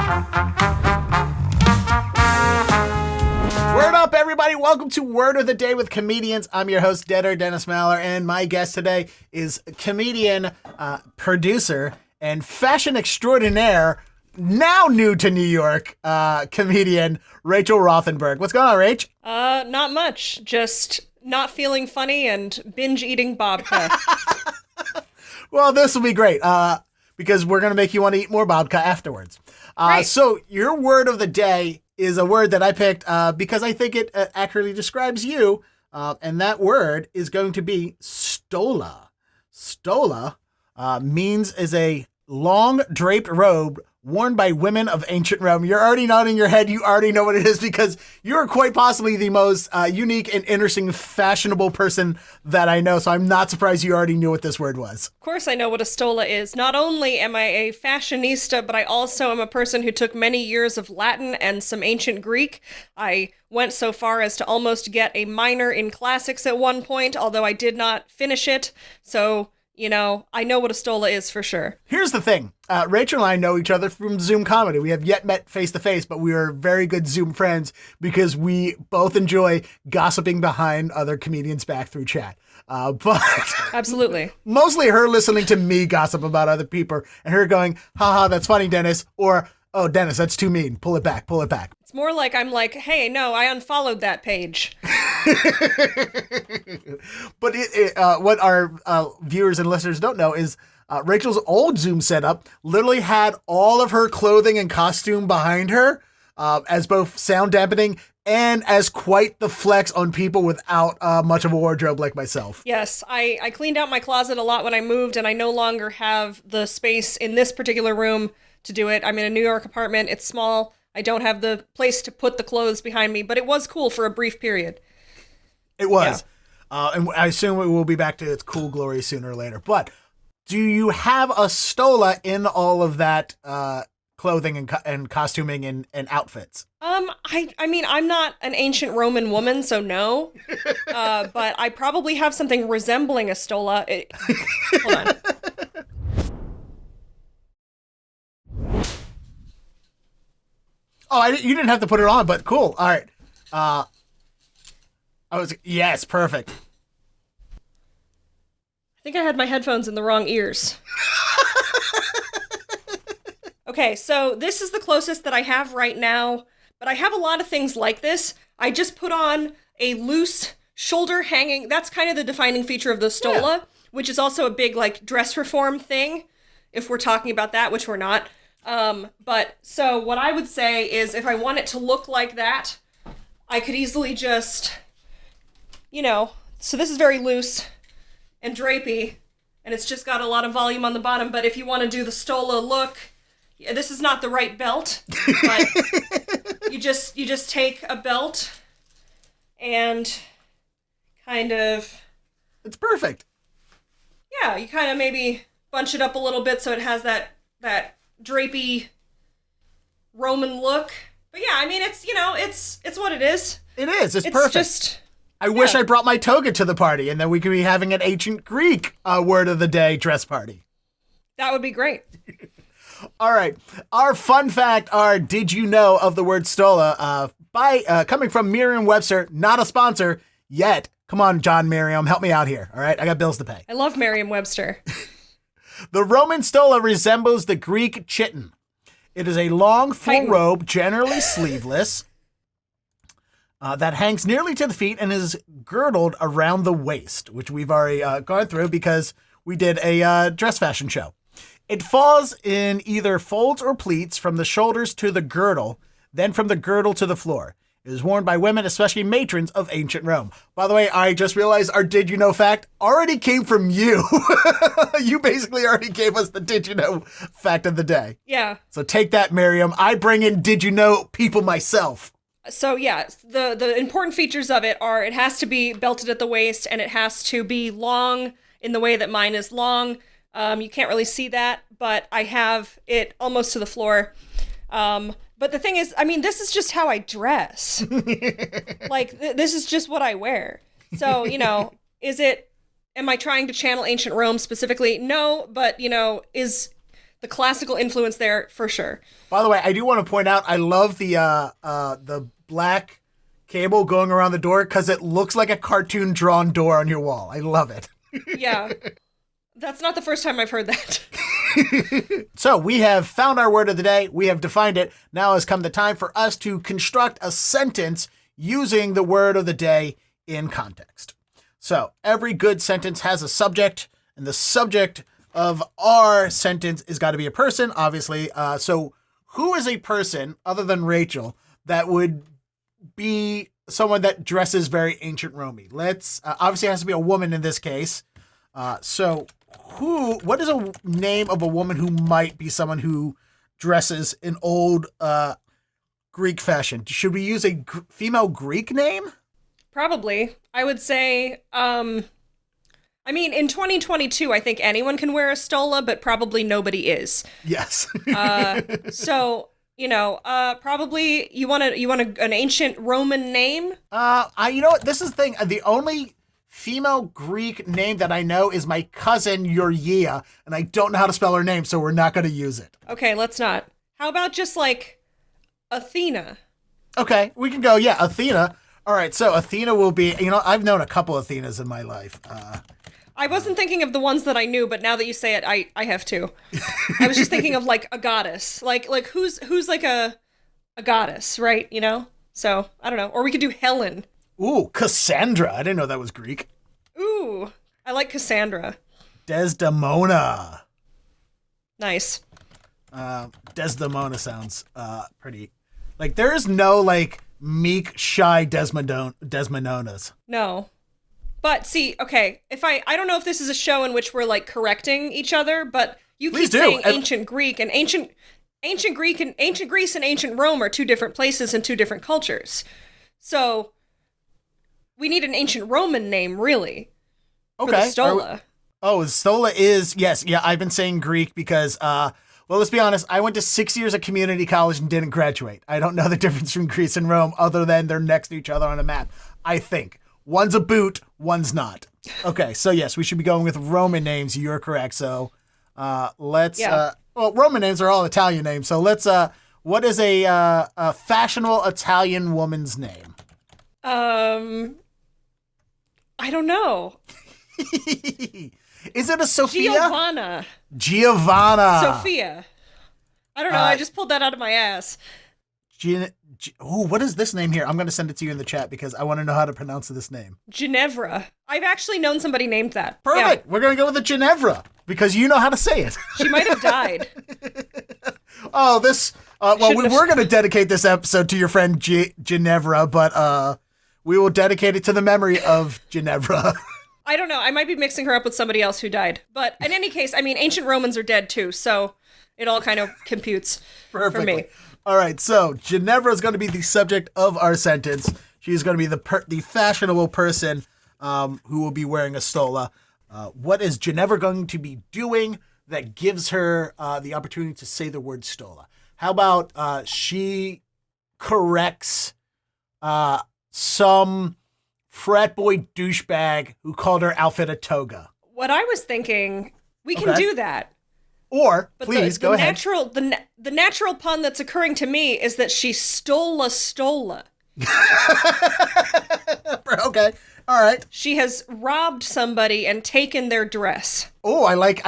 Word up, everybody. Welcome to Word of the Day with Comedians. I'm your host, Dennis Maller, and my guest today is comedian, producer, and fashion extraordinaire, now new to New York, comedian Rachel Rothenberg. What's going on, Rach? Not much. Just not feeling funny and binge eating babka. Well, this will be great, because we're going to make you want to eat more babka afterwards. Right. So your word of the day is a word that I picked because I think it accurately describes you, and that word is going to be stola. Stola means is a long draped robe worn by women of ancient Rome. You're already nodding your head. You already know what it is because you're quite possibly the most unique and interesting, fashionable person that I know. So I'm not surprised you already knew what this word was. Of course I know what a stola is. Not only am I a fashionista, but I also am a person who took many years of Latin and some ancient Greek. I went so far as to almost get a minor in classics at one point, although I did not finish it. So, you know, I know what a stola is for sure. Here's the thing. Rachel and I know each other from Zoom comedy. We have yet met face to face, but we are very good Zoom friends because we both enjoy gossiping behind other comedians' back through chat. But Absolutely. mostly her listening to me gossip about other people and her going, haha, that's funny, Dennis. Or, oh, Dennis, that's too mean. Pull it back. Pull it back. It's more like I'm like, hey, no, I unfollowed that page. But what our viewers and listeners don't know is Rachel's old Zoom setup literally had all of her clothing and costume behind her as both sound dampening and as quite the flex on people without much of a wardrobe like myself. Yes, I cleaned out my closet a lot when I moved, and I no longer have the space in this particular room to do it. I'm in a New York apartment. It's small. I don't have the place to put the clothes behind me, but it was cool for a brief period. It was. Yeah. And I assume it will be back to its cool glory sooner or later. But do you have a stola in all of that clothing and costuming and outfits? I mean, I'm not an ancient Roman woman, so no. But I probably have something resembling a stola. Hold on. Oh, you didn't have to put it on, but cool. All right. Yes, perfect. I think I had my headphones in the wrong ears. Okay, so this is the closest that I have right now, but I have a lot of things like this. I just put on a loose shoulder hanging. That's kind of the defining feature of the stola, which is also a big like dress reform thing, if we're talking about that, which we're not. But so what I would say is if I want it to look like that, I could easily just, so this is very loose and drapey, and it's just got a lot of volume on the bottom. But if you want to do the stola look, this is not the right belt, but you just take a belt and kind of... It's perfect. Yeah, you kind of maybe bunch it up a little bit so it has that drapey Roman look. But yeah, I mean, it's what it is. It is. It's perfect. I wish I brought my toga to the party and then we could be having an ancient Greek word of the day dress party. That would be great. All right. Our fun fact, our did you know of the word stola, coming from Merriam-Webster, not a sponsor yet. Come on, John Merriam, help me out here. All right. I got bills to pay. I love Merriam-Webster. The Roman stola resembles the Greek chiton. It is a long, full robe, generally sleeveless, that hangs nearly to the feet and is girdled around the waist, which we've already gone through because we did a dress fashion show. It falls in either folds or pleats from the shoulders to the girdle, then from the girdle to the floor. It is worn by women, especially matrons of ancient Rome. By the way, I just realized our did you know fact already came from you. You basically already gave us the did you know fact of the day. Yeah. So take that, Miriam. I bring in did you know people myself. So yeah, the important features of it are it has to be belted at the waist and it has to be long in the way that mine is long. You can't really see that, but I have it almost to the floor. But the thing is, I mean, this is just how I dress. Like, this is just what I wear. So, am I trying to channel ancient Rome specifically? No, but, the classical influence there for sure. By the way, I do want to point out, I love the black cable going around the door because it looks like a cartoon drawn door on your wall. I love it. Yeah. That's not the first time I've heard that. So we have found our word of the day. We have defined it. Now has come the time for us to construct a sentence using the word of the day in context. So every good sentence has a subject, and the subject of our sentence is got to be a person, obviously. So who is a person other than Rachel that would be someone that dresses very ancient Romy? Let's obviously it has to be a woman in this case. So what is a name of a woman who might be someone who dresses in old Greek fashion? Should we use a female Greek name? Probably. I would say, in 2022, I think anyone can wear a stola, but probably nobody is. Yes. So, probably you want an ancient Roman name? You know what? This is the thing. The only female Greek name that I know is my cousin Euria, and I don't know how to spell her name, so we're not going to use it. Okay, let's not. How about just like Athena? Okay, we can go. Yeah, Athena. All right, so Athena will be, I've known a couple Athenas in my life. I wasn't thinking of the ones that I knew, but now that you say it, I have to. I was just thinking of like a goddess. Like who's like a goddess, right? So, I don't know. Or we could do Helen. Ooh, Cassandra. I didn't know that was Greek. Ooh, I like Cassandra. Desdemona. Nice. Desdemona sounds pretty. Like, there is no, like, meek, shy Desdemonas. No. But see, okay, I don't know if this is a show in which we're, like, correcting each other, but you keep saying ancient Greek, and ancient Greek and ancient Greece and ancient Rome are two different places and two different cultures. So we need an ancient Roman name, really. Okay. For the stola. Stola is, yes. Yeah, I've been saying Greek because, well, let's be honest. I went to 6 years of community college and didn't graduate. I don't know the difference between Greece and Rome other than they're next to each other on a map. I think. One's a boot, one's not. Okay, so yes, we should be going with Roman names. You're correct. So let's, Roman names are all Italian names. So let's, what is a fashionable Italian woman's name? I don't know. Is it a Sophia? Giovanna. Sophia. I don't know. I just pulled that out of my ass. What is this name here? I'm going to send it to you in the chat because I want to know how to pronounce this name. Ginevra. I've actually known somebody named that. Perfect. Yeah. We're going to go with the Ginevra because you know how to say it. She might have died. Oh, we were going to dedicate this episode to your friend Ginevra, but we will dedicate it to the memory of Ginevra. I don't know. I might be mixing her up with somebody else who died. But in any case, ancient Romans are dead too, so it all kind of computes for me. All right, so Ginevra is going to be the subject of our sentence. She's going to be the fashionable person who will be wearing a stola. What is Ginevra going to be doing that gives her the opportunity to say the word stola? How about she corrects some frat boy douchebag who called her outfit a toga? What I was thinking, we can do that. Or, but please, go ahead. The natural pun that's occurring to me is that she stole a stola. Okay, all right. She has robbed somebody and taken their dress. Oh, I like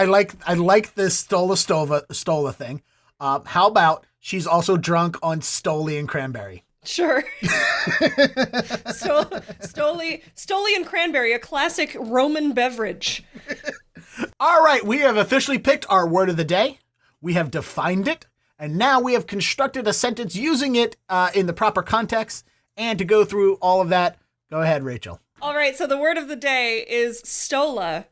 this stola thing. How about she's also drunk on Stoli and cranberry? Sure. Stoli and cranberry, a classic Roman beverage. All right, we have officially picked our word of the day. We have defined it, and now we have constructed a sentence using it in the proper context. And to go through all of that, go ahead, Rachel. All right, so the word of the day is stola.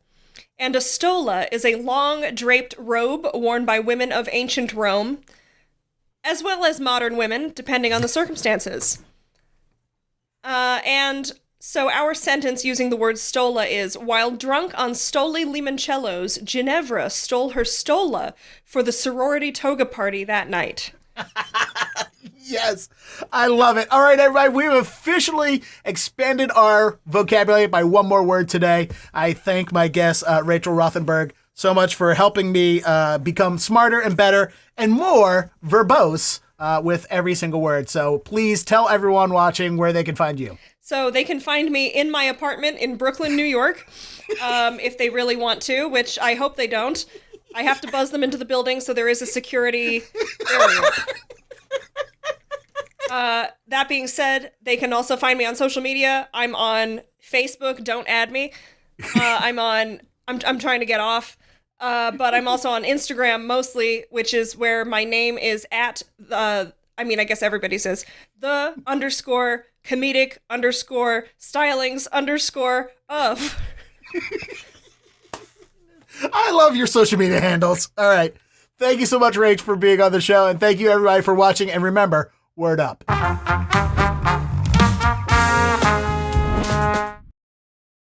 And a stola is a long draped robe worn by women of ancient Rome, as well as modern women, depending on the circumstances. And so our sentence using the word stola is, while drunk on stoli limoncellos, Ginevra stole her stola for the sorority toga party that night. Yes, I love it. All right, everybody, we've officially expanded our vocabulary by one more word today. I thank my guest, Rachel Rothenberg, so much for helping me become smarter and better and more verbose with every single word. So please tell everyone watching where they can find you. So they can find me in my apartment in Brooklyn, New York, if they really want to, which I hope they don't. I have to buzz them into the building, so there is a security area. That being said, they can also find me on social media. I'm on Facebook. Don't add me. I'm trying to get off. But I'm also on Instagram mostly, which is where my name is at I guess everybody says the _ comedic _ stylings _ of. I love your social media handles. All right. Thank you so much, Rach, for being on the show. And thank you, everybody, for watching. And remember, word up.